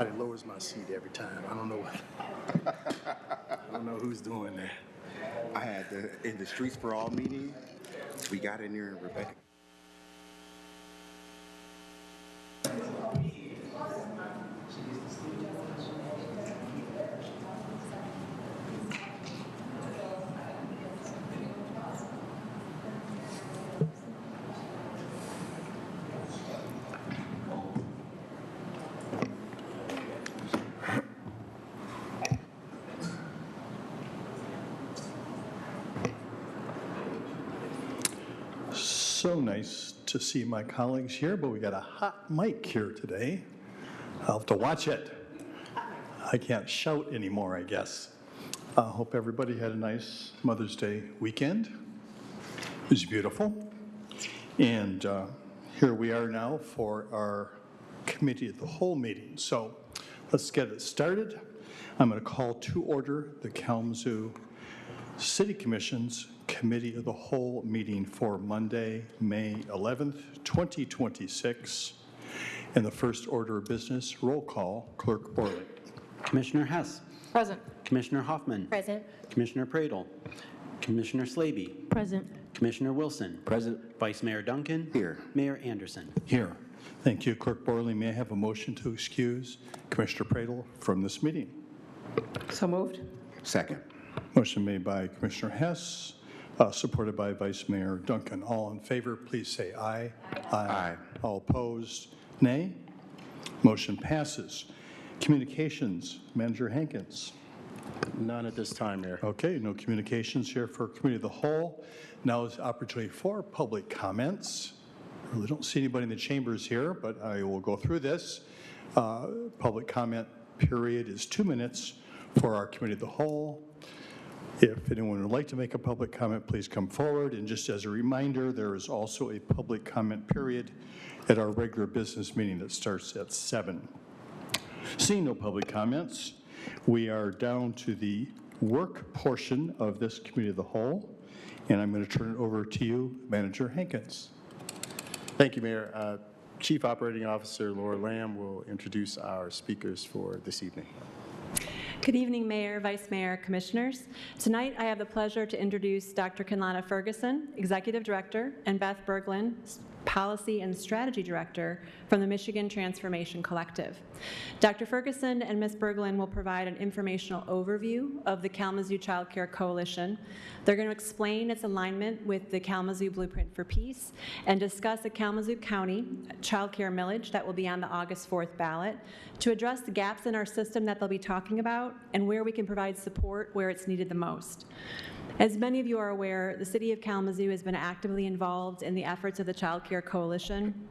It lowers my seat every time. I don't know. I don't know who's doing that. I had in the Streets for All meeting, we got in there and Rebecca. So nice to see my colleagues here, but we got a hot mic here today. I'll have to watch it. I can't shout anymore, I guess. Hope everybody had a nice Mother's Day weekend. It was beautiful. And here we are now for our Committee of the Whole meeting. So let's get it started. I'm going to call to order the Kalamazoo City Commission's Committee of the Whole meeting for Monday, May 11th, 2026. And the first order of business, roll call, Clerk Borley. Commissioner Hess. Present. Commissioner Hoffman. Present. Commissioner Pradle. Commissioner Slaby. Present. Commissioner Wilson. Present. Vice Mayor Duncan. Here. Mayor Anderson. Here. Thank you, Clerk Borley. May I have a motion to excuse Commissioner Pradle from this meeting? So moved. Second. Motion made by Commissioner Hess, supported by Vice Mayor Duncan. All in favor, please say aye. Aye. All opposed, nay. Motion passes. Communications, Manager Hankins. None at this time, Mayor. Okay, no communications here for Committee of the Whole. Now is the opportunity for public comments. I really don't see anybody in the chambers here, but I will go through this. Public comment period is 2 minutes for our Committee of the Whole. If anyone would like to make a public comment, please come forward. And just as a reminder, there is also a public comment period at our regular business meeting that starts at 7. Seeing no public comments, we are down to the work portion of this Committee of the Whole, and I'm going to turn it over to you, Manager Hankins. Thank you, Mayor. Chief Operating Officer Laura Lamb will introduce our speakers for this evening. Good evening, Mayor, Vice Mayor, Commissioners. Tonight, I have the pleasure to introduce Dr. Kenlana Ferguson, Executive Director, and Beth Berglund, Policy and Strategy Director from the Michigan Transformation Collective. Dr. Ferguson and Ms. Berglund will provide an informational overview of the Kalamazoo Childcare Coalition. They're going to explain its alignment with the Kalamazoo Blueprint for Peace and discuss the Kalamazoo County childcare millage that will be on the August 4th ballot to address the gaps in our system that they'll be talking about and where we can provide support where it's needed the most. As many of you are aware, the City of Kalamazoo has been actively involved in the efforts of the Childcare Coalition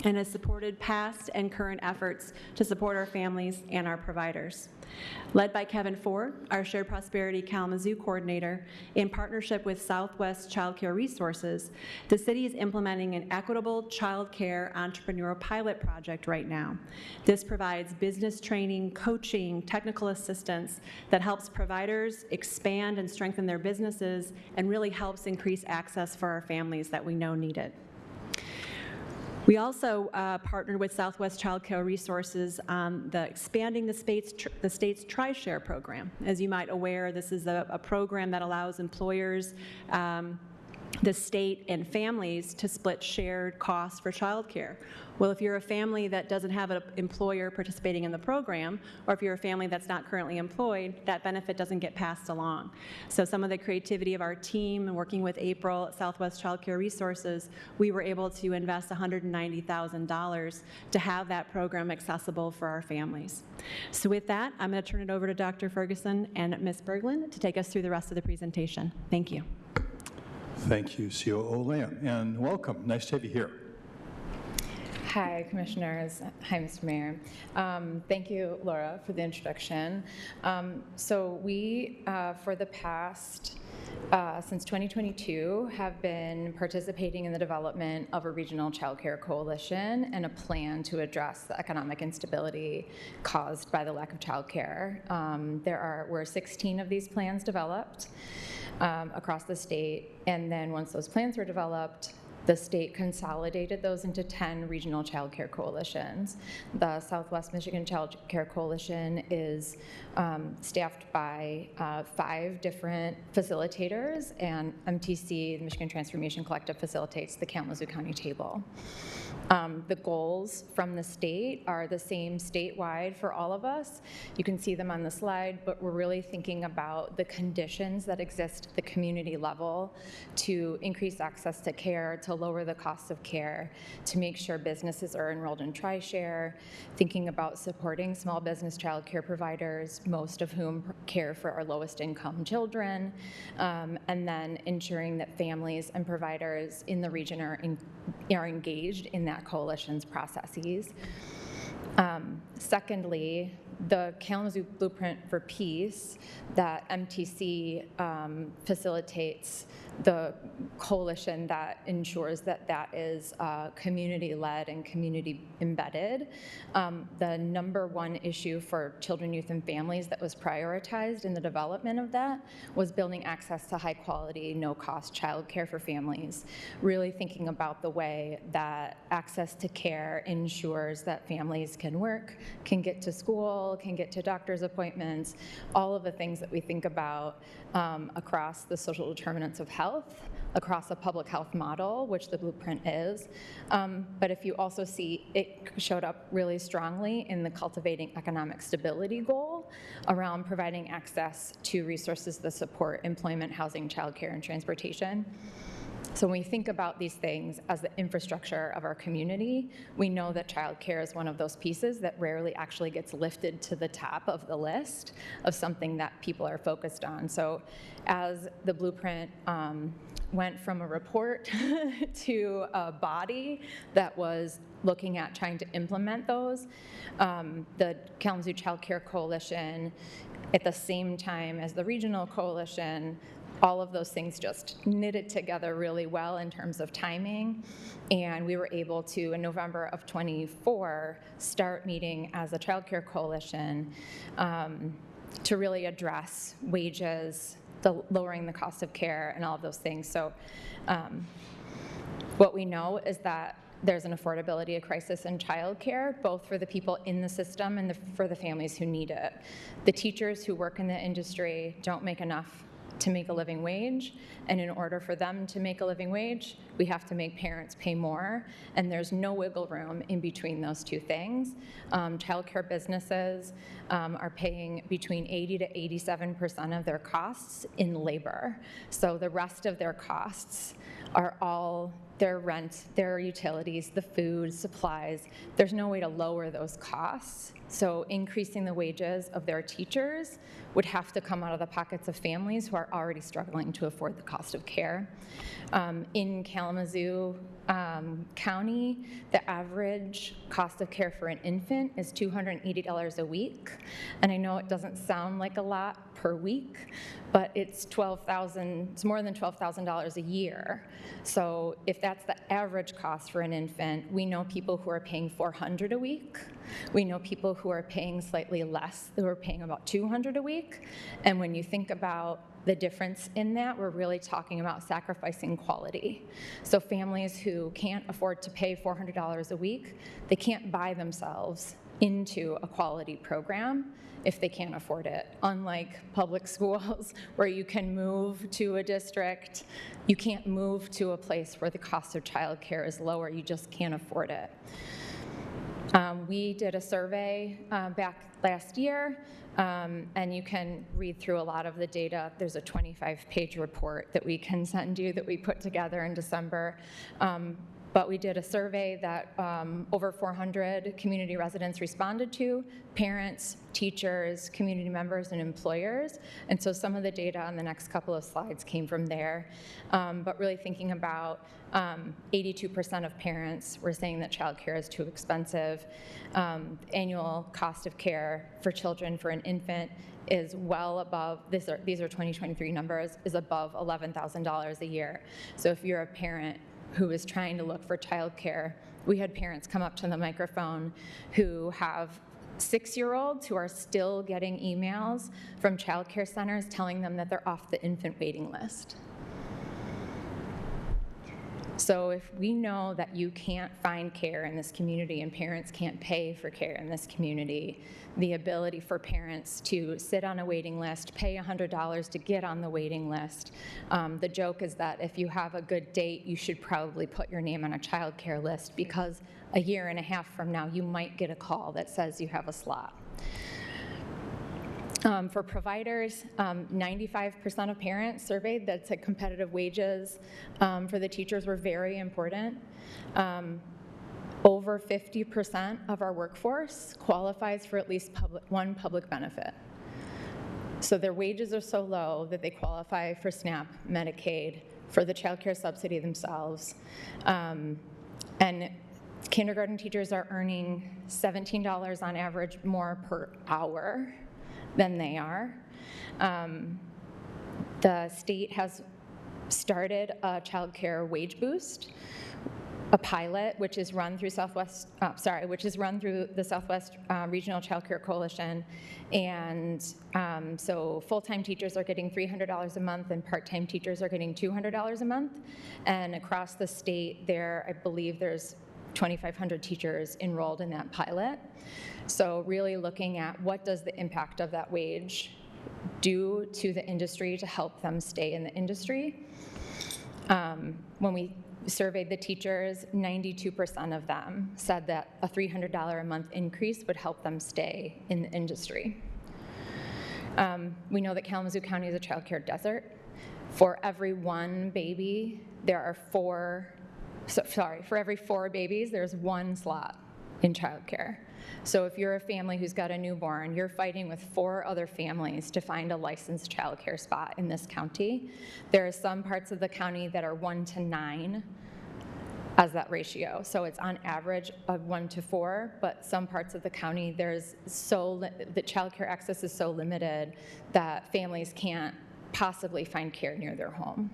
and has supported past and current efforts to support our families and our providers. Led by Kevin Ford, our Shared Prosperity Kalamazoo Coordinator, in partnership with Southwest Childcare Resources, the city is implementing an equitable child care entrepreneurial pilot project right now. This provides business training, coaching, technical assistance that helps providers expand and strengthen their businesses and really helps increase access for our families that we know need it. We also partnered with Southwest Childcare Resources on expanding the state's Tri-Share program. As you might aware, this is a program that allows employers, the state, and families to split shared costs for childcare. Well, if you're a family that doesn't have an employer participating in the program, or if you're a family that's not currently employed, that benefit doesn't get passed along. So some of the creativity of our team and working with April at Southwest Childcare Resources, we were able to invest $190,000 to have that program accessible for our families. So with that, I'm going to turn it over to Dr. Ferguson and Ms. Berglund to take us through the rest of the presentation. Thank you. Thank you, COO Lamb, and welcome. Nice to have you here. Hi, Commissioners. Hi, Mr. Mayor. Thank you, Laura, for the introduction. So we, for the past, since 2022, have been participating in the development of a regional childcare coalition and a plan to address the economic instability caused by the lack of childcare. We're 16 of these plans developed across the state, and then once those plans were developed, the state consolidated those into 10 regional child care coalitions. The Southwest Michigan Child Care Coalition is staffed by 5 different facilitators, and MTC, the Michigan Transformation Collective, facilitates the Kalamazoo County table. The goals from the state are the same statewide for all of us. You can see them on the slide, but we're really thinking about the conditions that exist at the community level to increase access to care, to lower the cost of care, to make sure businesses are enrolled in TRISHARE, thinking about supporting small business child care providers, most of whom care for our lowest income children, and then ensuring that families and providers in the region are engaged in that coalition's processes. Secondly, the Kalamazoo Blueprint for Peace that MTC facilitates the coalition that ensures that that is community-led and community-embedded. The #1 issue for children, youth, and families that was prioritized in the development of that was building access to high-quality, no-cost childcare for families, really thinking about the way that access to care ensures that families can work, can get to school, can get to doctor's appointments, all of the things that we think about across the social determinants of health, across a public health model, which the Blueprint is. But if you also see, it showed up really strongly in the cultivating economic stability goal around providing access to resources that support employment, housing, childcare, and transportation. So when we think about these things as the infrastructure of our community, we know that childcare is one of those pieces that rarely actually gets lifted to the top of the list of something that people are focused on. So as the Blueprint went from a report to a body that was looking at trying to implement those, the Kalamazoo Childcare Coalition, at the same time as the regional coalition, all of those things just knitted together really well in terms of timing. And we were able to, in November of '24, start meeting as a child care coalition to really address wages, lowering the cost of care, and all of those things. So what we know is that there's an affordability crisis in childcare, both for the people in the system and for the families who need it. The teachers who work in the industry don't make enough to make a living wage, and in order for them to make a living wage, we have to make parents pay more, and there's no wiggle room in between those two things. Childcare businesses are paying between 80 to 87% of their costs in labor, so the rest of their costs are all their rent, their utilities, the food, supplies. There's no way to lower those costs. So increasing the wages of their teachers would have to come out of the pockets of families who are already struggling to afford the cost of care. In Kalamazoo County, the average cost of care for an infant is $280 a week. And I know it doesn't sound like a lot per week, but it's more than $12,000 a year. So if that's the average cost for an infant, we know people who are paying $400 a week. We know people who are paying slightly less, who are paying about $200 a week. And when you think about the difference in that, we're really talking about sacrificing quality. So families who can't afford to pay $400 a week, they can't buy themselves into a quality program if they can't afford it. Unlike public schools, where you can move to a district, you can't move to a place where the cost of childcare is lower, you just can't afford it. We did a survey back last year, and you can read through a lot of the data. There's a 25-page report that we can send you that we put together in December. But we did a survey that over 400 community residents responded to, parents, teachers, community members, and employers. And so some of the data on the next couple of slides came from there. But really thinking about 82% of parents were saying that childcare is too expensive. Annual cost of care for children for an infant is well above, these are 2023 numbers, is above $11,000 a year. So if you're a parent who is trying to look for childcare, we had parents come up to the microphone who have 6-year-olds who are still getting emails from childcare centers telling them that they're off the infant waiting list. So if we know that you can't find care in this community and parents can't pay for care in this community, the ability for parents to sit on a waiting list, pay $100 to get on the waiting list. The joke is that if you have a good date, you should probably put your name on a child care list, because a year and a half from now, you might get a call that says you have a slot. For providers, 95% of parents surveyed that said competitive wages for the teachers were very important. Over 50% of our workforce qualifies for at least one public benefit. So their wages are so low that they qualify for SNAP, Medicaid, for the child care subsidy themselves. And kindergarten teachers are earning $17 on average more per hour than they are. The state has started a child care wage boost, a pilot, which is run through the Southwest Regional Childcare Coalition. And so full-time teachers are getting $300 a month and part-time teachers are getting $200 a month. And across the state there, I believe there's 2,500 teachers enrolled in that pilot. So really looking at what does the impact of that wage do to the industry to help them stay in the industry. When we surveyed the teachers, 92% of them said that a $300 a month increase would help them stay in the industry. We know that Kalamazoo County is a child care desert. For every one baby, for every 4 babies, there's 1 slot in childcare. So if you're a family who's got a newborn, you're fighting with 4 other families to find a licensed childcare spot in this county. There are some parts of the county that are 1 to 9 as that ratio. So it's on average of 1 to 4, but some parts of the county, the childcare access is so limited that families can't possibly find care near their home.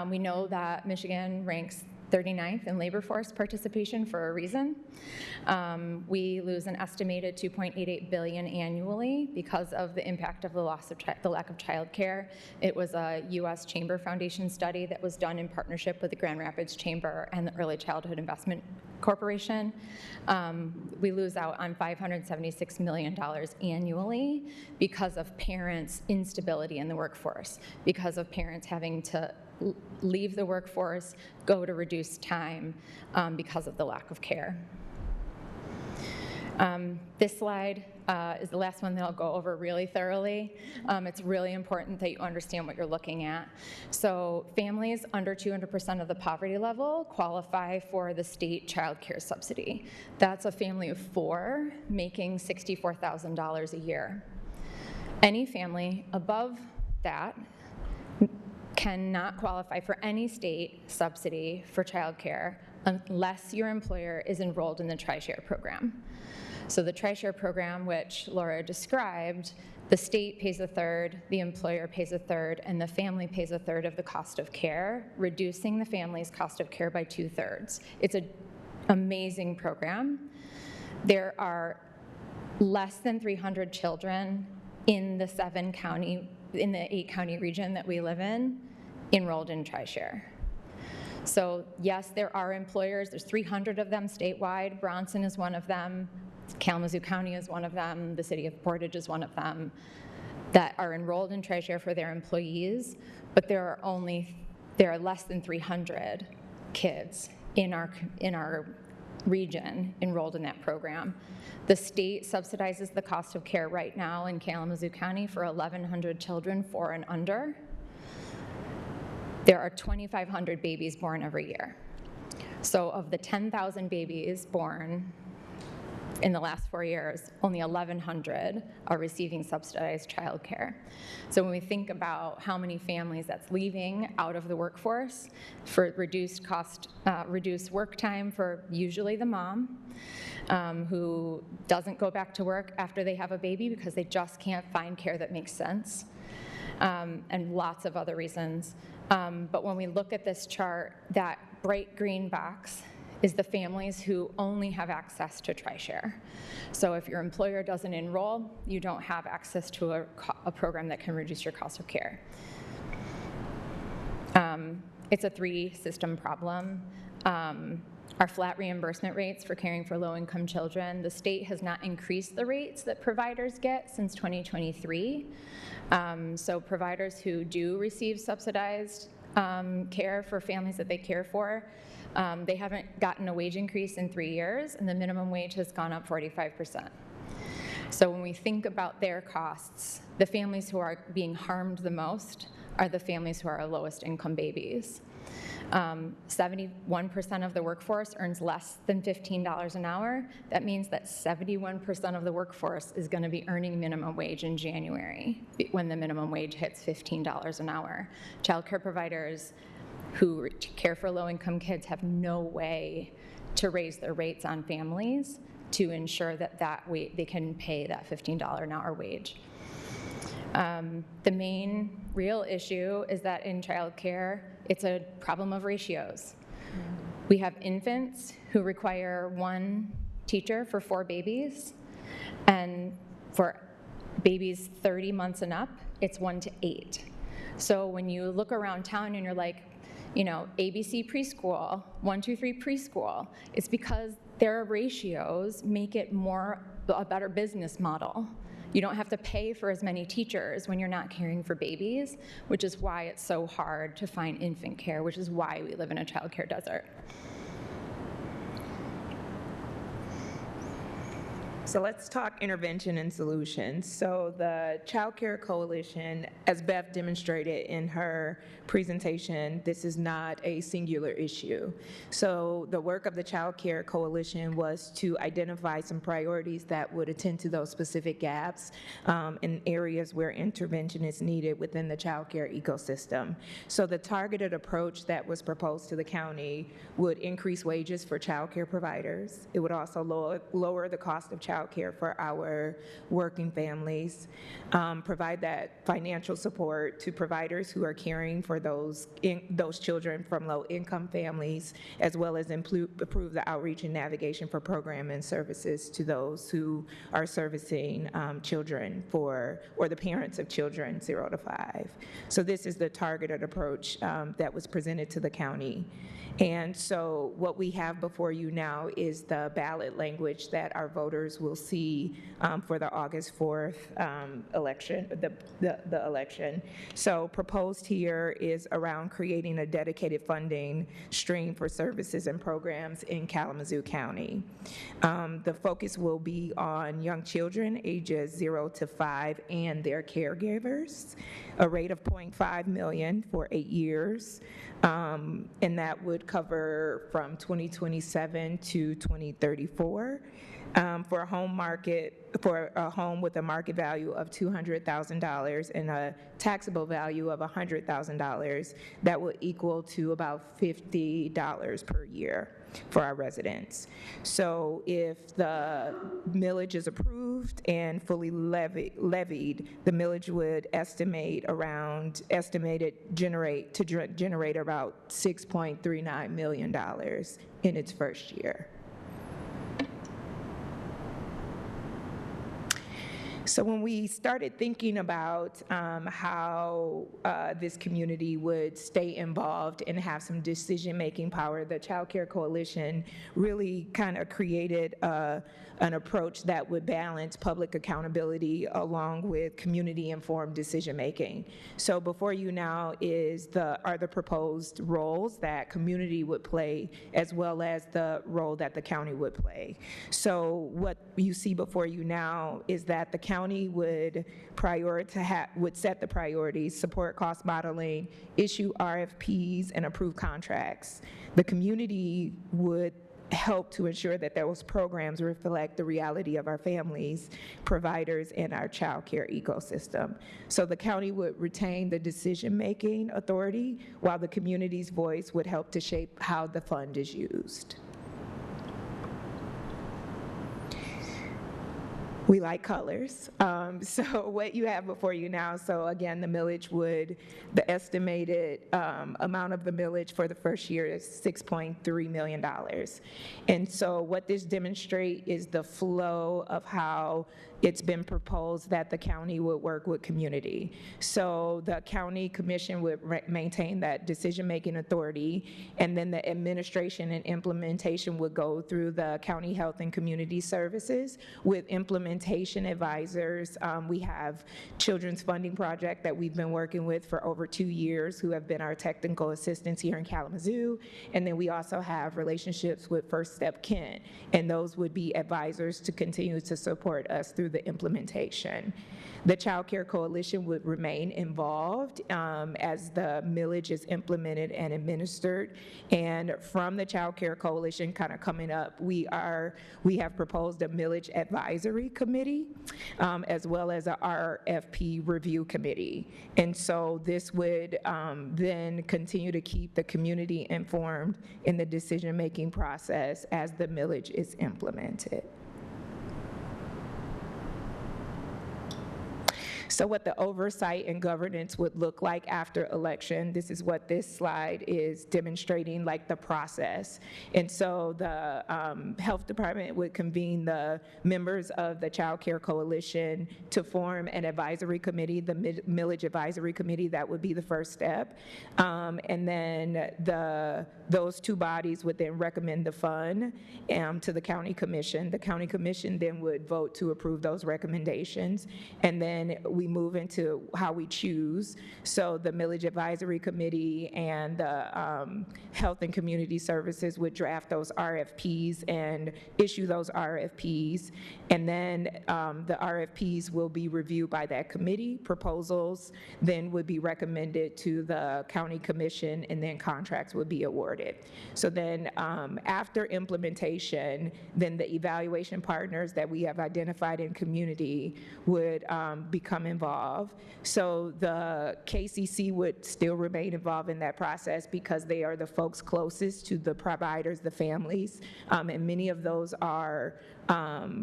We know that Michigan ranks 39th in labor force participation for a reason. We lose an estimated $2.88 billion annually because of the impact of the lack of childcare. It was a U.S. Chamber Foundation study that was done in partnership with the Grand Rapids Chamber and the Early Childhood Investment Corporation. We lose out on $576 million annually because of parents' instability in the workforce, because of parents having to leave the workforce, go to reduced time because of the lack of care. This slide is the last one that I'll go over really thoroughly. It's really important that you understand what you're looking at. So families under 200% of the poverty level qualify for the state child care subsidy. That's a family of 4 making $64,000 a year. Any family above that cannot qualify for any state subsidy for childcare unless your employer is enrolled in the TRISHARE program. So the TRISHARE program, which Laura described, the state pays a third, the employer pays a third, and the family pays a third of the cost of care, reducing the family's cost of care by 2/3. It's an amazing program. There are less than 300 children in the 8-county region that we live in enrolled in TRISHARE. So yes, there are employers. There's 300 of them statewide. Bronson is one of them. Kalamazoo County is one of them. The city of Portage is one of them that are enrolled in TRISHARE for their employees, but there are less than 300 kids in our region enrolled in that program. The state subsidizes the cost of care right now in Kalamazoo County for 1,100 children 4 and under. there are 2,500 babies born every year. So of the 10,000 babies born in the last 4 years, only 1,100 are receiving subsidized childcare. So when we think about how many families that's leaving out of the workforce for reduced cost, reduced work time for usually the mom, who doesn't go back to work after they have a baby because they just can't find care that makes sense, and lots of other reasons. But when we look at this chart, that bright green box is the families who only have access to TRISHARE. So if your employer doesn't enroll, you don't have access to a program that can reduce your cost of care. It's a 3-system problem. Our flat reimbursement rates for caring for low-income children, the state has not increased the rates that providers get since 2023. So providers who do receive subsidized care for families that they care for, they haven't gotten a wage increase in 3 years, and the minimum wage has gone up 45%. So when we think about their costs, the families who are being harmed the most are the families who are our lowest income babies. 71% of the workforce earns less than $15 an hour. That means that 71% of the workforce is going to be earning minimum wage in January when the minimum wage hits $15 an hour. Childcare providers who care for low-income kids have no way to raise their rates on families to ensure that they can pay that $15 an hour wage. The main real issue is that in childcare, it's a problem of ratios. We have infants who require 1 teacher for 4 babies, and for babies 30 months and up, it's 1 to 8. So when you look around town and you're like, you know, ABC preschool, 1, 2, 3 preschool, it's because their ratios make it a better business model. You don't have to pay for as many teachers when you're not caring for babies, which is why it's so hard to find infant care, which is why we live in a childcare desert. So let's talk intervention and solutions. So the Childcare Coalition, as Beth demonstrated in her presentation, this is not a singular issue. So the work of the Childcare Coalition was to identify some priorities that would attend to those specific gaps in areas where intervention is needed within the childcare ecosystem. So the targeted approach that was proposed to the county would increase wages for childcare providers. It would also lower the cost of childcare for our working families, provide that financial support to providers who are caring for those children from low-income families, as well as improve the outreach and navigation for program and services to those who are servicing children or the parents of children 0 to 5. So this is the targeted approach that was presented to the county. And so what we have before you now is the ballot language that our voters will see for the August 4th election, the election. So proposed here is around creating a dedicated funding stream for services and programs in Kalamazoo County. The focus will be on young children ages 0 to 5 and their caregivers, a rate of $0.5 million for 8 years. And that would cover from 2027 to 2034. For a home with a market value of $200,000 and a taxable value of $100,000, that will equal to about $50 per year for our residents. So if the millage is approved and fully levied, the millage would generate about $6.39 million in its first year. So when we started thinking about how this community would stay involved and have some decision-making power, the Childcare Coalition really kind of created an approach that would balance public accountability along with community-informed decision-making. So before you now are the proposed roles that community would play, as well as the role that the county would play. So what you see before you now is that the county would set the priorities, support cost modeling, issue RFPs, and approve contracts. The community would help to ensure that those programs reflect the reality of our families, providers, and our child care ecosystem. So the county would retain the decision-making authority, while the community's voice would help to shape how the fund is used. We like colors. So what you have before you now, so again, the millage the estimated amount of the millage for the first year is $6.3 million. And so what this demonstrates is the flow of how it's been proposed that the county would work with community. So the county commission would maintain that decision-making authority, and then the administration and implementation would go through the county health and community services with implementation advisors. We have Children's Funding Project that we've been working with for over 2 years, who have been our technical assistants here in Kalamazoo. And then we also have relationships with First Step Kent, and those would be advisors to continue to support us through the implementation. The Childcare Coalition would remain involved as the millage is implemented and administered. And from the Childcare Coalition, kind of coming up, we have proposed a millage advisory committee, as well as a RFP review committee. And so this would then continue to keep the community informed in the decision-making process as the millage is implemented. So what the oversight and governance would look like after election, this is what this slide is demonstrating, like the process. And so the health department would convene the members of the Child Care Coalition to form an advisory committee, the millage advisory committee. That would be the first step. And then those two bodies would then recommend the fund to the county commission. The county commission then would vote to approve those recommendations. And then we move into how we choose. So the millage advisory committee and the health and community services would draft those RFPs and issue those RFPs. And then the RFPs will be reviewed by that committee. Proposals then would be recommended to the county commission, and then contracts would be awarded. So then after implementation, then the evaluation partners that we have identified in community would become involved. So the KCC would still remain involved in that process because they are the folks closest to the providers, the families, and many of those are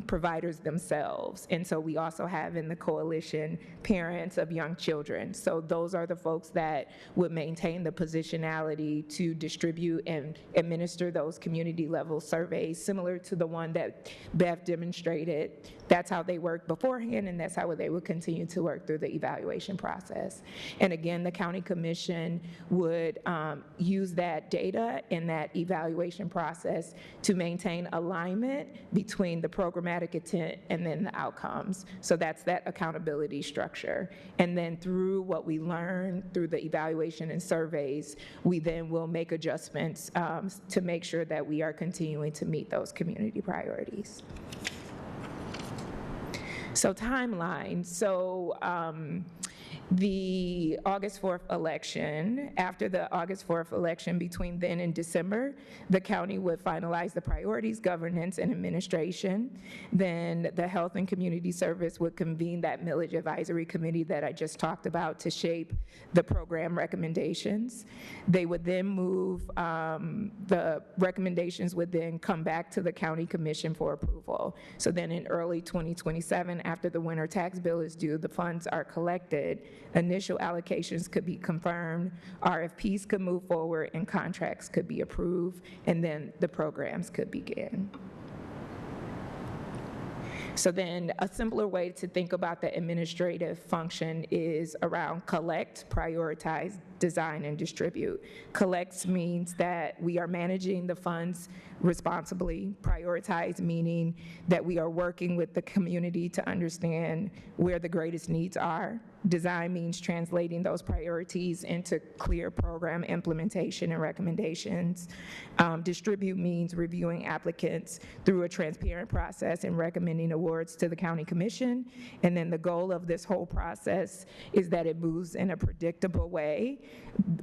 providers themselves. And so we also have in the coalition parents of young children. So those are the folks that would maintain the positionality to distribute and administer those community level surveys, similar to the one that Bev demonstrated. That's how they worked beforehand, and that's how they would continue to work through the evaluation process. And again, the county commission would use that data in that evaluation process to maintain alignment between the programmatic intent and then the outcomes. So that's that accountability structure. And then through what we learn through the evaluation and surveys, we then will make adjustments to make sure that we are continuing to meet those community priorities. So timeline. So the August 4th election, after the August 4th election, between then and December, the county would finalize the priorities, governance, and administration. Then the Health and Community Service would convene that millage advisory committee that I just talked about to shape the program recommendations. They would then move, the recommendations would then come back to the county commission for approval. So then in early 2027, after the winter tax bill is due, the funds are collected, initial allocations could be confirmed, RFPs could move forward, and contracts could be approved, and then the programs could begin. So then a simpler way to think about the administrative function is around collect, prioritize, design, and distribute. Collect means that we are managing the funds responsibly. Prioritize meaning that we are working with the community to understand where the greatest needs are. Design means translating those priorities into clear program implementation and recommendations. Distribute means reviewing applicants through a transparent process and recommending awards towards to the county commission. And then the goal of this whole process is that it moves in a predictable way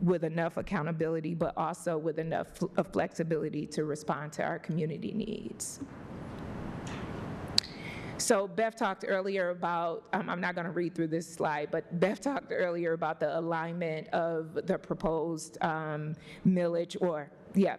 with enough accountability, but also with enough flexibility to respond to our community needs. So Beth talked earlier about, I'm not going to read through this slide, but Beth talked earlier about the alignment of the proposed millage,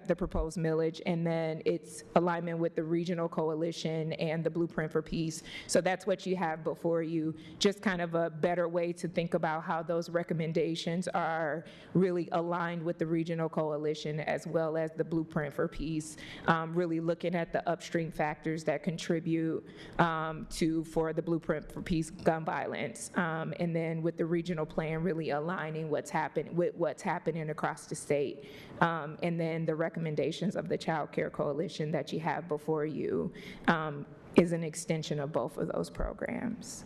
the proposed millage, and then its alignment with the regional coalition and the Blueprint for Peace. So that's what you have before you, just kind of a better way to think about how those recommendations are really aligned with the regional coalition as well as the Blueprint for Peace, really looking at the upstream factors that contribute for the Blueprint for Peace gun violence, and then with the regional plan really aligning what's happening across the state, and then the recommendations of the Childcare Coalition that you have before you is an extension of both of those programs.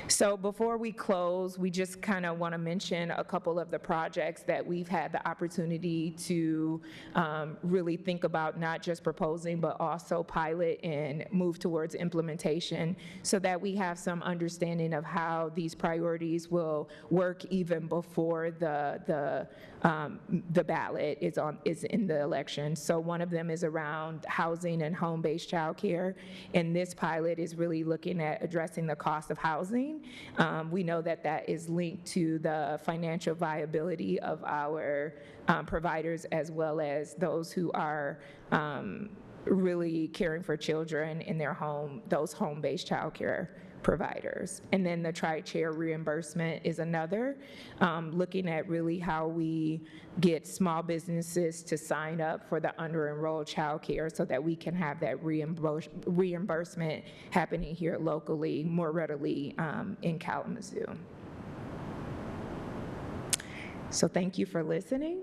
So before we close, we just kind of want to mention a couple of the projects that we've had the opportunity to really think about, not just proposing, but also pilot and move towards implementation, so that we have some understanding of how these priorities will work even before the ballot is in the election. So one of them is around housing and home-based childcare, and this pilot is really looking at addressing the cost of housing. We know that that is linked to the financial viability of our providers, as well as those who are really caring for children in their home, those home-based childcare providers. And then the tri-chair reimbursement is another, looking at really how we get small businesses to sign up for the under-enrolled childcare so that we can have that reimbursement happening here locally more readily in Kalamazoo. So thank you for listening,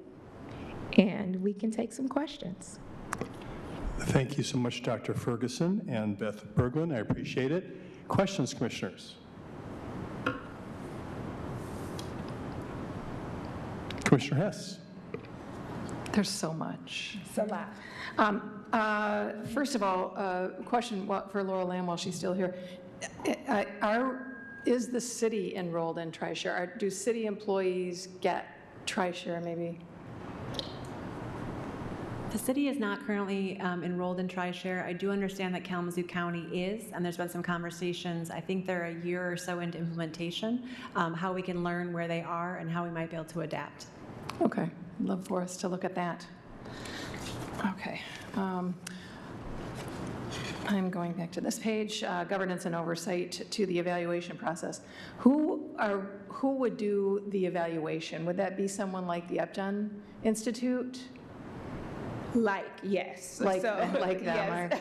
and we can take some questions. Thank you so much, Dr. Ferguson and Beth Berglund. I appreciate it. Questions, commissioners? Commissioner Hess. There's so much. It's a lot. First of all, question for Laura Lamb while she's still here. Is the city enrolled in TRISHARE? Do city employees get TRISHARE maybe? The city is not currently enrolled in TRISHARE. I do understand that Kalamazoo County is, and there's been some conversations. I think they're a year or so into implementation, how we can learn where they are and how we might be able to adapt. Okay, I'd love for us to look at that. Okay. I'm going back to this page, governance and oversight to the evaluation process. Who would do the evaluation? Would that be someone like the Upjohn Institute? Yes. Like So, them, yes.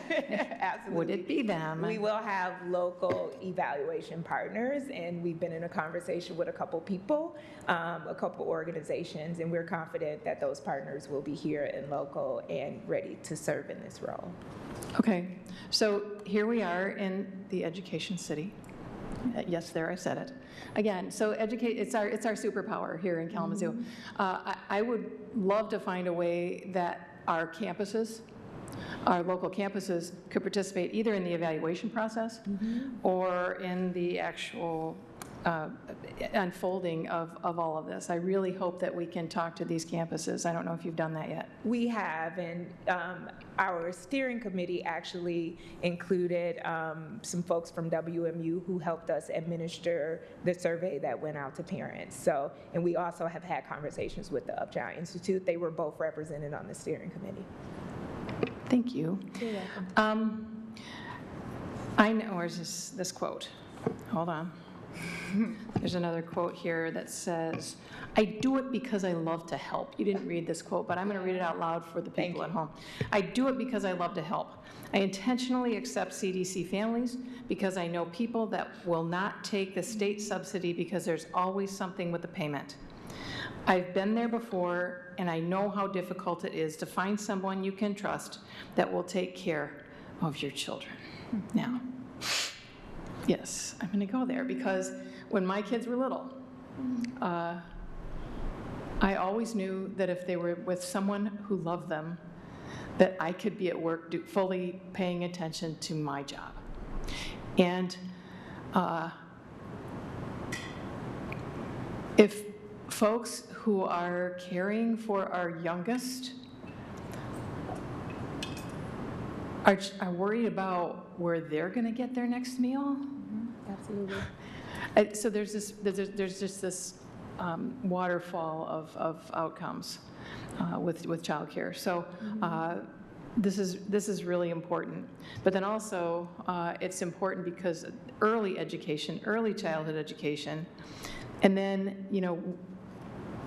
Absolutely. Would it be them? We will have local evaluation partners, and we've been in a conversation with a couple people, a couple organizations, and we're confident that those partners will be here and local and ready to serve in this role. Okay, so here we are in the education city. Yes, there, I said it. Again, so it's our superpower here in Kalamazoo. I would love to find a way that our campuses, our local campuses, could participate either in the evaluation process or in the actual unfolding of all of this. I really hope that we can talk to these campuses. I don't know if you've done that yet. We have, and our steering committee actually included some folks from WMU who helped us administer the survey that went out to parents. So, and we also have had conversations with the Upjohn Institute. They were both represented on the steering committee. Thank you. You're welcome. I know, where's this quote? Hold on. There's another quote here that says, I do it because I love to help. You didn't read this quote, but I'm going to read it out loud for the people at home. I do it because I love to help. I intentionally accept CDC families because I know people that will not take the state subsidy because there's always something with the payment. I've been there before, and I know how difficult it is to find someone you can trust that will take care of your children. Now, yes, I'm going to go there because when my kids were little, I always knew that if they were with someone who loved them, that I could be at work fully paying attention to my job. And if folks who are caring for our youngest are worried about where they're going to get their next meal, Absolutely. so there's just this waterfall of outcomes with childcare. So this is really important. But then also it's important because early education, early childhood education, and then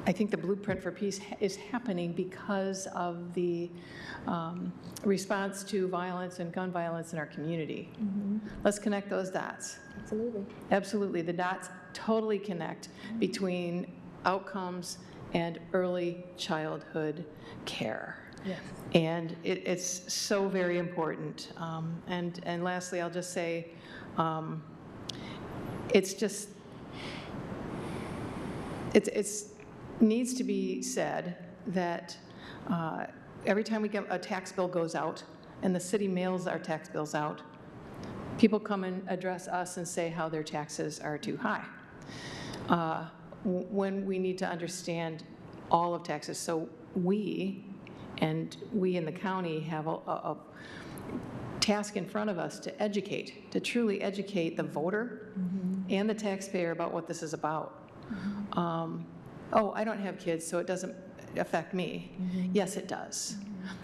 I think the Blueprint for Peace is happening because of the response to violence and gun violence in our community. Let's connect those dots. Absolutely. Absolutely, the dots totally connect between outcomes and early childhood care. Yes. And it's so very important. And lastly, I'll just say, it's needs to be said that every time we get a tax bill goes out and the city mails our tax bills out, people come and address us and say how their taxes are too high, when we need to understand all of taxes. So we in the county have a task in front of us to educate, to truly educate the voter and the taxpayer about what this is about. Oh, I don't have kids, so it doesn't affect me. Yes, it does.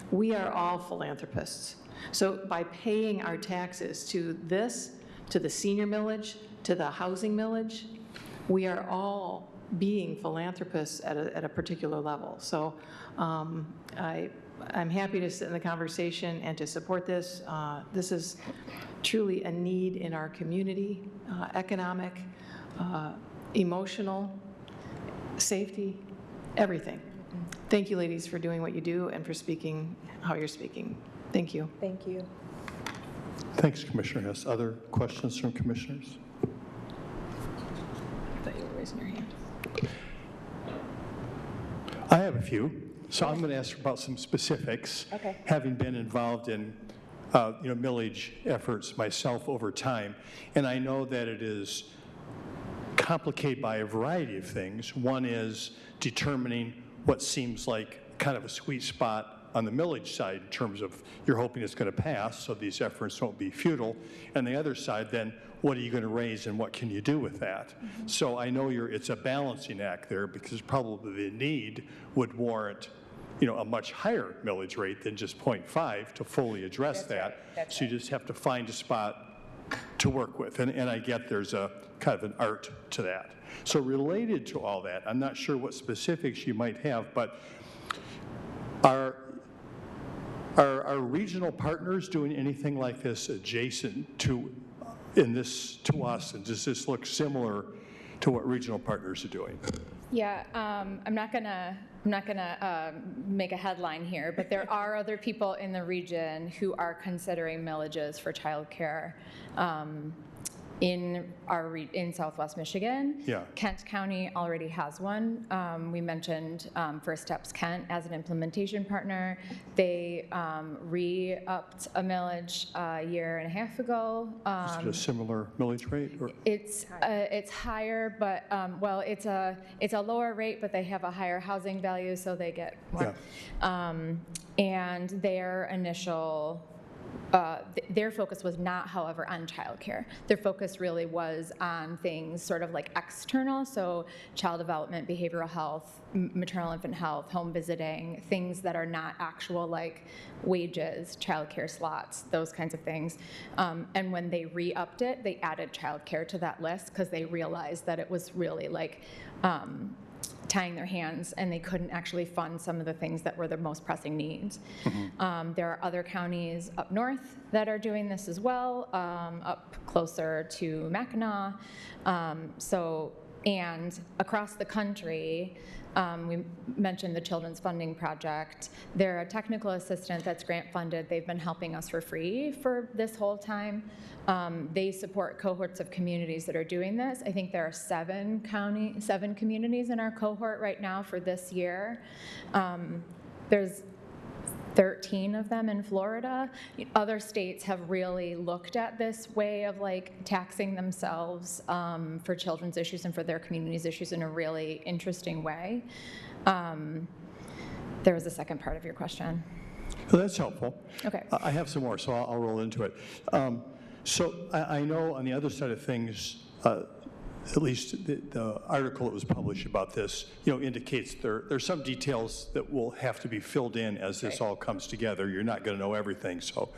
We are all philanthropists. So by paying our taxes to the senior millage, to the housing millage, we are all being philanthropists at a particular level. So I'm happy to sit in the conversation and to support this. This is truly a need in our community, economic, emotional, safety, everything. Thank you, ladies, for doing what you do and for speaking how you're speaking. Thank you. Thank you. Thanks, Commissioner Hess. Other questions from commissioners? I thought you were raising your hand. I have a few. So I'm going to ask about some specifics. Okay. Having been involved in millage efforts myself over time, and I know that it is complicated by a variety of things. One is determining what seems like kind of a sweet spot on the millage side in terms of you're hoping it's going to pass, so these efforts won't be futile. And the other side, then, what are you going to raise and what can you do with that? So I know it's a balancing act there, because probably the need would warrant a much higher millage rate than just 0.5 to fully address that. So you just have to find a spot to work with. And I get there's a kind of an art to that. So related to all that, I'm not sure what specifics you might have, but are regional partners doing anything like this adjacent to us? And does this look similar to what regional partners are doing? Yeah, I'm not gonna make a headline here, but there are other people in the region who are considering millages for childcare. In Southwest Michigan. Yeah. Kent County already has one. We mentioned First Steps Kent as an implementation partner. They re-upped a millage a year and a half ago. Is it a similar millage rate? Or? It's higher, but well, it's a lower rate, but they have a higher housing value, so they get more. Yeah. And their initial. Their focus was not, however, on childcare. Their focus really was on things sort of like external, so child development, behavioral health, maternal infant health, home visiting, things that are not actual like wages, childcare slots, those kinds of things. And when they re-upped it, they added childcare to that list because they realized that it was really like tying their hands, and they couldn't actually fund some of the things that were their most pressing needs. There are other counties up north that are doing this as well, up closer to Mackinac. And across the country, we mentioned the Children's Funding Project. They're a technical assistant that's grant funded. They've been helping us for free for this whole time. They support cohorts of communities that are doing this. I think there are 7 communities in our cohort right now for this year. There's 13 of them in Florida. Other states have really looked at this way of like taxing themselves for children's issues and for their community's issues in a really interesting way. There was a second part of your question. Well, that's helpful. Okay. I have some more, so I'll roll into it. So I know on the other side of things, at least the article that was published about this, indicates there's some details that will have to be filled in as this all comes together. You're not going to know everything, so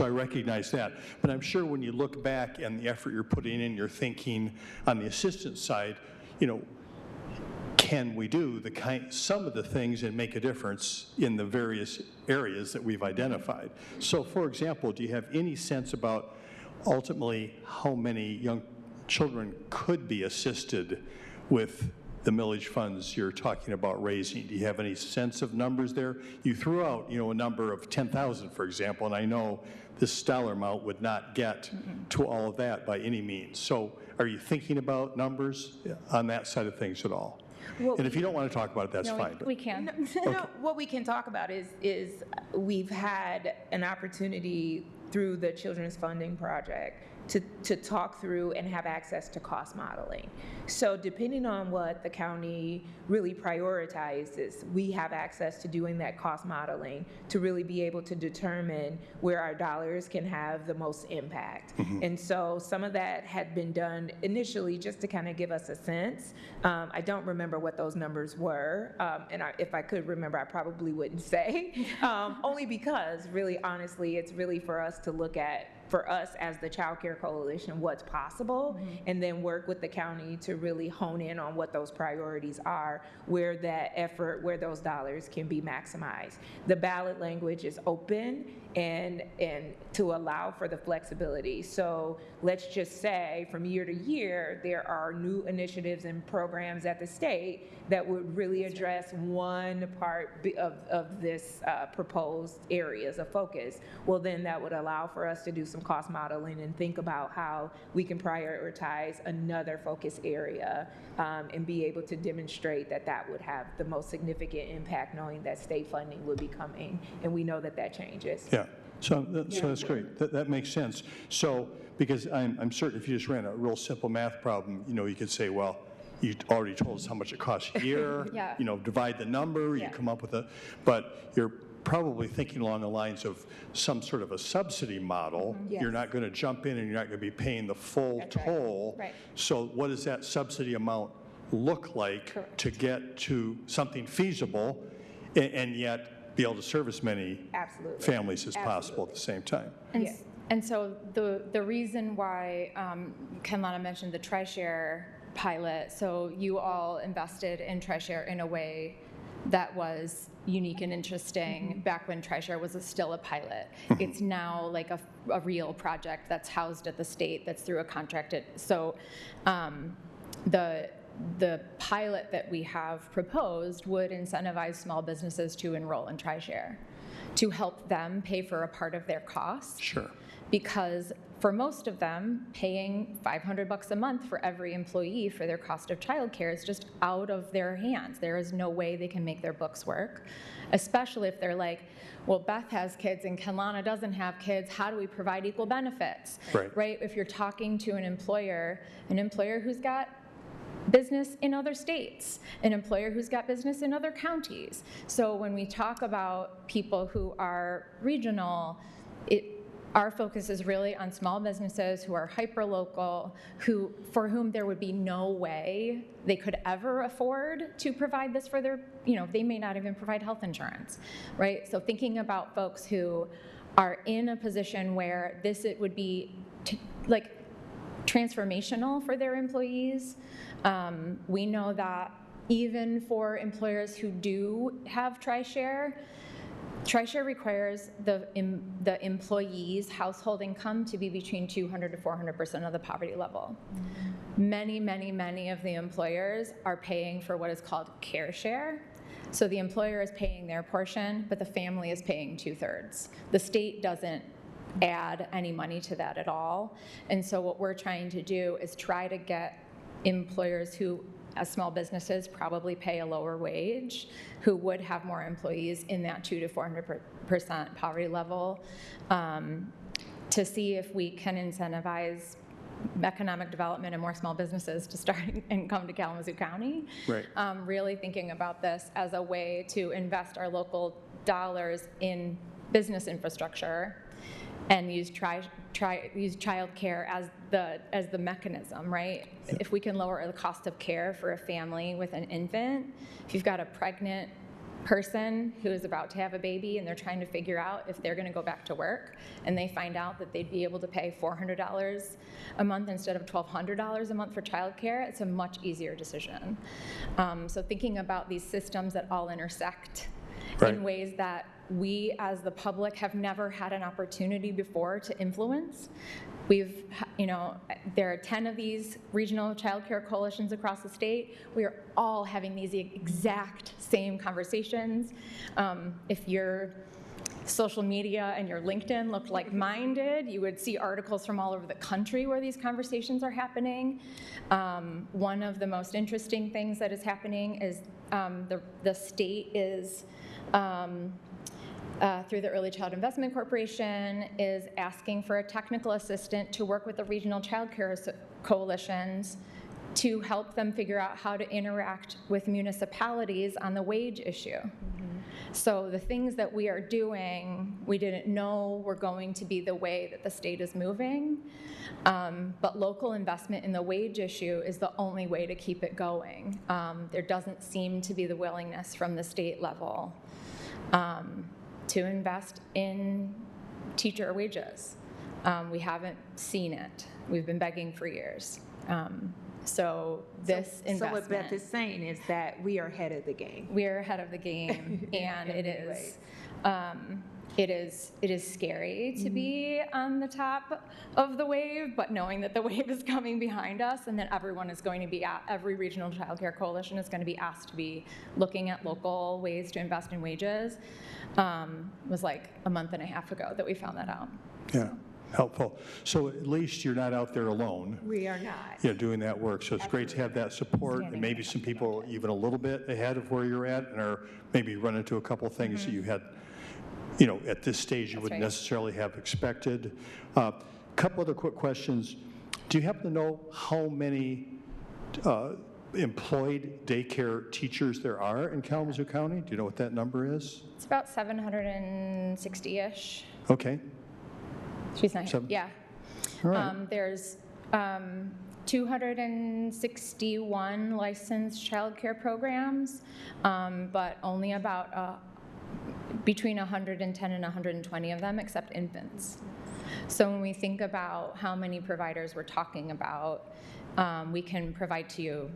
I recognize that. But I'm sure when you look back and the effort you're putting in, you're thinking on the assistance side, can we do some of the things and make a difference in the various areas that we've identified? So, for example, do you have any sense about ultimately how many young children could be assisted with the millage funds you're talking about raising? Do you have any sense of numbers there? You threw out, a number of 10,000, for example, and I know this dollar amount would not get to all of that by any means. So are you thinking about numbers on that side of things at all? Well, and if you don't want to talk about it, that's No, fine. we can. No, what we can talk about is we've had an opportunity through the Children's Funding Project to talk through and have access to cost modeling. So depending on what the county really prioritizes, we have access to doing that cost modeling to really be able to determine where our dollars can have the most impact. And so some of that had been done initially just to kind of give us a sense. I don't remember what those numbers were, and if I could remember, I probably wouldn't say, only because really honestly, it's really for us to look at, for us as the Childcare Coalition, what's possible, and then work with the county to really hone in on what those priorities are, where that effort, where those dollars can be maximized. The ballot language is open and to allow for the flexibility. So let's just say from year to year, there are new initiatives and programs at the state that would really address one part of this proposed areas of focus. Well, then that would allow for us to do some cost modeling and think about how we can prioritize another focus area and be able to demonstrate that that would have the most significant impact, knowing that state funding would be coming, and we know that that changes. Yeah, so that's great. That makes sense. So, because I'm certain if you just ran a real simple math problem, you could say, well, you already told us how much it costs a year, Yeah. Divide the number, you come up with but you're probably thinking along the lines of some sort of a subsidy model. Yes. You're not going to jump in and you're not going to be paying the full That's right. toll. Right. So what does that subsidy amount look like Correct. to get to something feasible and yet be able to serve as many Absolutely. families as possible at the same time? And, Yeah. and so the reason why Kenlana mentioned the TriShare pilot, so you all invested in TriShare in a way that was unique and interesting back when TriShare was still a pilot. It's now like a real project that's housed at the state, that's through a contracted. So the pilot that we have proposed would incentivize small businesses to enroll in TriShare to help them pay for a part of their costs. Sure. Because for most of them, paying $500 a month for every employee for their cost of childcare is just out of their hands. There is no way they can make their books work, especially if they're like, well, Beth has kids and Kenlana doesn't have kids. How do we provide equal benefits? Right. If you're talking to an employer who's got business in other states, an employer who's got business in other counties. So when we talk about people who are regional, our focus is really on small businesses who are hyper-local, for whom there would be no way they could ever afford to provide this for their, they may not even provide health insurance, right? So thinking about folks who are in a position where it would be transformational for their employees. We know that even for employers who do have TriShare requires the employee's household income to be between 200 to 400% of the poverty level. Many, many, many of the employers are paying for what is called care share. So the employer is paying their portion, but the family is paying 2/3. The state doesn't add any money to that at all. And so what we're trying to do is try to get employers who as small businesses probably pay a lower wage, who would have more employees in that 200 to 400% poverty level, to see if we can incentivize economic development and more small businesses to start and come to Kalamazoo County. Right. Really thinking about this as a way to invest our local dollars in business infrastructure and use childcare as the mechanism, right? Yeah. If we can lower the cost of care for a family with an infant, if you've got a pregnant person who is about to have a baby and they're trying to figure out if they're going to go back to work, and they find out that they'd be able to pay $400 a month instead of $1,200 a month for childcare, it's a much easier decision. So thinking about these systems that all intersect Right. in ways that we as the public have never had an opportunity before to influence. We've, there are 10 of these regional childcare coalitions across the state. We are all having these exact same conversations. If your social media and your LinkedIn looked like mine did, you would see articles from all over the country where these conversations are happening. One of the most interesting things that is happening is the state is, through the Early Child Investment Corporation, is asking for a technical assistant to work with the regional childcare coalitions to help them figure out how to interact with municipalities on the wage issue. So the things that we are doing, we didn't know were going to be the way that the state is moving, but local investment in the wage issue is the only way to keep it going. There doesn't seem to be the willingness from the state level to invest in teacher wages. We haven't seen it. We've been begging for years. So this investment. So what Beth is saying is that we are ahead of the game. We are ahead of the game, and it is scary to be on the top of the wave, but knowing that the wave is coming behind us, and that everyone is going to be every regional childcare coalition is going to be asked to be looking at local ways to invest in wages. Was like a month and a half ago that we found that out. Yeah, helpful. So at least you're not out there alone, We are not. doing that work. So it's great to have that support, and maybe some people even a little bit ahead of where you're at, and are maybe run into a couple things that you had, at this stage you wouldn't right. necessarily have expected. Couple other quick questions. Do you happen to know how many employed daycare teachers there are in Kalamazoo County? Do you know what that number is? It's about 760-ish. Okay. She's not here. Seven- Yeah. All right. There's 261 licensed childcare programs, but only about between 110 and 120 of them accept infants. So when we think about how many providers we're talking about, we can provide to you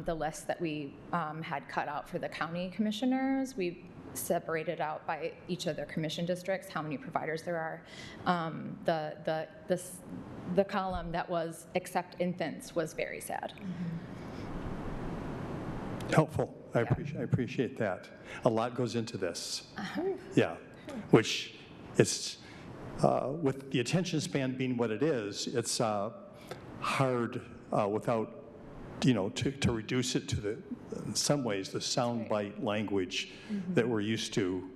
the list that we had cut out for the county commissioners. We separated out by each of their commission districts how many providers there are. The column that was accept infants was very sad. Helpful. I appreciate that. A lot goes into this. Yeah, which is, with the attention span being what it is, it's hard without, to reduce it to in some ways, the soundbite language that we're used to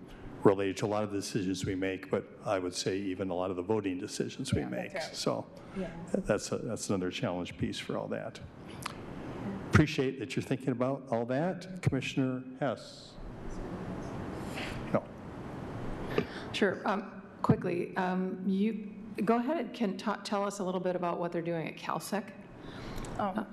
related to a lot of the decisions we make, but I would say even a lot of the voting decisions we make. So that's another challenge piece for all that. Appreciate that you're thinking about all that. Commissioner Hess. No. Sure. Quickly, you go ahead and can tell us a little bit about what they're doing at CalSec. I'm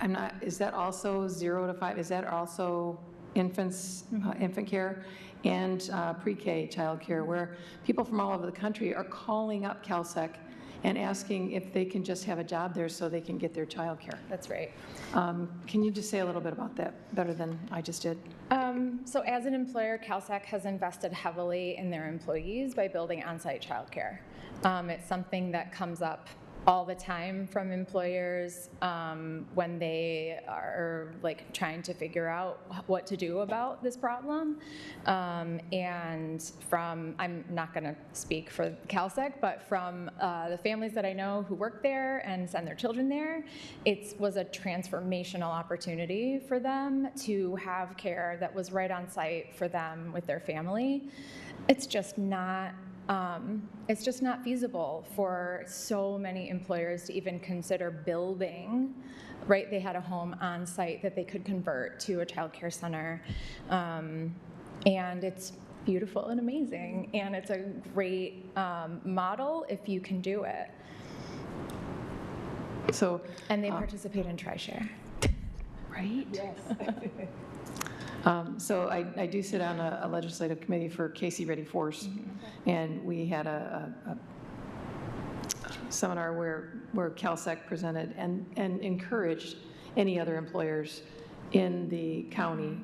not. Is that also 0 to 5? Is that also infants, infant care, and pre-K child care, where people from all over the country are calling up CalSec and asking if they can just have a job there so they can get their child care? That's right. Can you just say a little bit about that, better than I just did? So as an employer, CalSec has invested heavily in their employees by building on-site childcare. It's something that comes up all the time from employers when they are like trying to figure out what to do about this problem. And from, I'm not going to speak for CalSec, but from the families that I know who work there and send their children there, it was a transformational opportunity for them to have care that was right on site for them with their family. It's just not feasible for so many employers to even consider building, right? They had a home on site that they could convert to a child care center. And it's beautiful and amazing. And it's a great model if you can do it. So, And they participate in TriShare. right? Yes. So I do sit on a legislative committee for Casey Ready Force, and we had a seminar where CalSec presented and encouraged any other employers in the county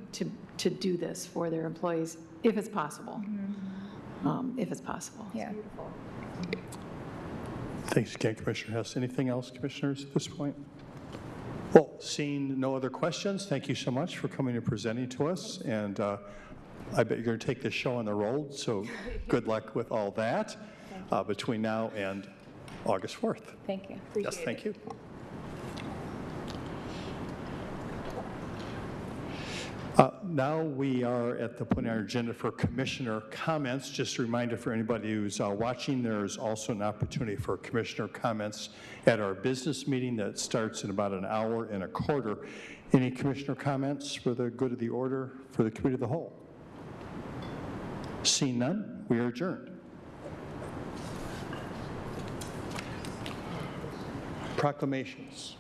to do this for their employees if it's possible. If it's possible. Yeah. Thanks again, Commissioner Hess. Anything else, commissioners, at this point? Well, seeing no other questions, thank you so much for coming and presenting to us. And I bet you're going to take this show on the road, so good luck with all that between now and August 4th. Thank you. Yes, thank you. Now we are at the point on our agenda for commissioner comments. Just a reminder for anybody who's watching, there's also an opportunity for commissioner comments at our business meeting that starts in about an hour and a quarter. Any commissioner comments for the good of the order for the committee of the whole? Seeing none, we are adjourned. Proclamations.